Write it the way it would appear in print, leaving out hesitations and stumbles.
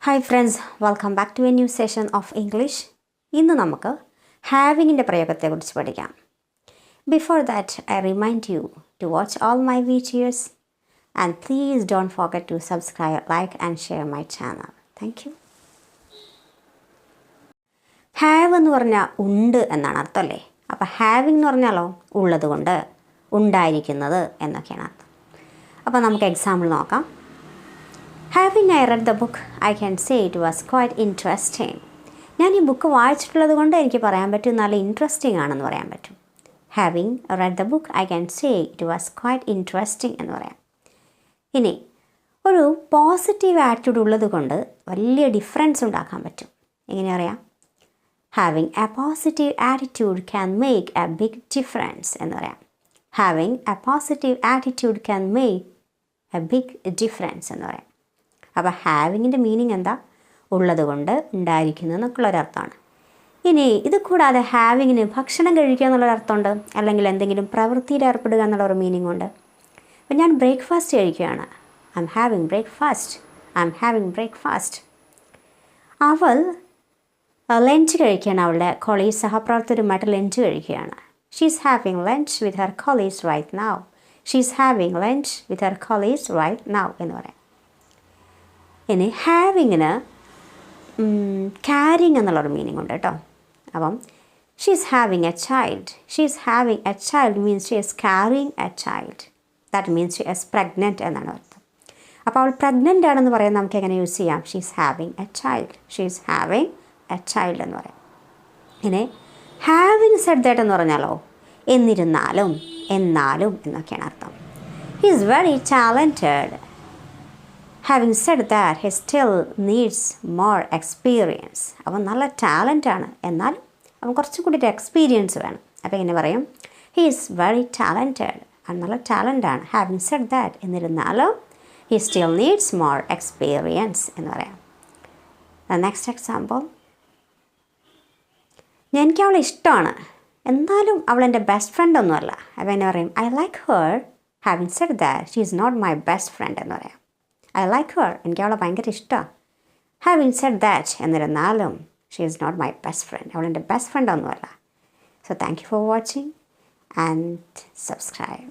Hi friends, welcome back to a new session of English. ഇന്ന് നമുക്ക് ഹാവിങ്ങിൻ്റെ പ്രയോഗത്തെക്കുറിച്ച് പഠിക്കാം. Before that, I remind you to watch all my videos and please don't forget to subscribe, like and share my channel. Thank you. Have എന്ന് പറഞ്ഞാൽ ഉണ്ട് എന്നാണ് അർത്ഥം അല്ലേ? അപ്പോൾ ഹാവിങ് എന്ന് പറഞ്ഞാലോ ഉള്ളത് കൊണ്ട്, ഉണ്ടായിരിക്കുന്നത് എന്നൊക്കെയാണ് അർത്ഥം. അപ്പോൾ നമുക്ക് എക്സാമ്പിൾ നോക്കാം. Having I read the book, I can say it was quite interesting. ഞാൻ ഈ ബുക്ക് വായിച്ചിട്ടുള്ളത് കൊണ്ട് എനിക്ക് പറയാൻ പറ്റും നല്ല ഇൻട്രസ്റ്റിംഗ് ആണെന്ന് പറയാൻ പറ്റും. Having read the book, I can say it was quite interesting എന്ന് പറയാം. ഇനി ഒരു പോസിറ്റീവ് ആറ്റിറ്റ്യൂഡ് ഉള്ളത് കൊണ്ട് വലിയ ഡിഫറൻസ് ഉണ്ടാക്കാൻ പറ്റും. എങ്ങനെ അറിയാം? Having a positive attitude can make a big difference എന്ന് പറയാം. Having a positive attitude can make a big difference എന്ന് പറയാം. അപ്പോൾ ഹാവിങ്ങിൻ്റെ മീനിങ് എന്താ? ഉള്ളത് കൊണ്ട്, ഉണ്ടായിരിക്കുന്നു എന്നൊക്കെയുള്ളൊരർത്ഥമാണ്. ഇനി ഇത് കൂടാതെ ഹാവിങ്ങിന് ഭക്ഷണം കഴിക്കുക എന്നുള്ളൊരർത്ഥമുണ്ട്, അല്ലെങ്കിൽ എന്തെങ്കിലും പ്രവൃത്തിയിൽ ഏർപ്പെടുക എന്നുള്ളൊരു മീനിങ് ഉണ്ട്. അപ്പം ഞാൻ ബ്രേക്ക്ഫാസ്റ്റ് കഴിക്കുകയാണ്. I'm having breakfast. അവൾ ലഞ്ച് കഴിക്കുകയാണ്. അവളുടെ കോളേജ് സഹപ്രവർത്തകരുമായിട്ട് ലഞ്ച് കഴിക്കുകയാണ്. She's having lunch with her college right now എന്ന് പറയാം. ഇനി ഹാവിങ്ങിന് ക്യാരിങ് എന്നുള്ളൊരു മീനിങ് ഉണ്ട് കേട്ടോ. അപ്പം she's having A child means she is carrying A child. That means she is pregnant എന്നാണ് അർത്ഥം. അപ്പോൾ അവൾ പ്രഗ്നൻ്റ് ആണെന്ന് പറയാൻ നമുക്ക് എങ്ങനെ യൂസ് ചെയ്യാം? ഷീസ് ഹാവിങ് എ ചൈൽഡ് എന്ന് പറയാം. ഇനി ഹാവിങ് സെഡ് ദാറ്റ് എന്ന് പറഞ്ഞാലോ എന്നിരുന്നാലും, എന്നാലും എന്നൊക്കെയാണ് അർത്ഥം. He is very talented. Having said that, he still needs more experience. അവൻ നല്ല ടാലൻ്റാണ്, എന്നാൽ അവൻ കുറച്ചും കൂടി എക്സ്പീരിയൻസ് വേണം. അപ്പോൾ എങ്ങനെ പറയും? He is very talented. അവൻ നല്ല ടാലൻ്റാണ്. ഹാവിങ് സെഡ് ദാറ്റ് എന്നിരുന്നാലും he still needs more experience എന്ന് പറയാം. Next example. എനിക്ക് അവളെ ഇഷ്ടമാണ്, എന്നാലും അവൾ എൻ്റെ ബെസ്റ്റ് ഫ്രണ്ട് ഒന്നുമല്ല. അപ്പോൾ എന്നെ പറയും? I like her. Having said that she is not my best friend എന്ന് പറയാം. ഐ ലൈക്ക് ഹെർ, എനിക്ക് അവളെ ഭയങ്കര ഇഷ്ടമാണ്. ഹാവിങ് സെഡ് ദാറ്റ് എന്നിരുന്നാലും she is not my best friend, അവൾ എൻ്റെ ബെസ്റ്റ് ഫ്രണ്ട് ഒന്നുമല്ല. So thank you for watching and subscribe.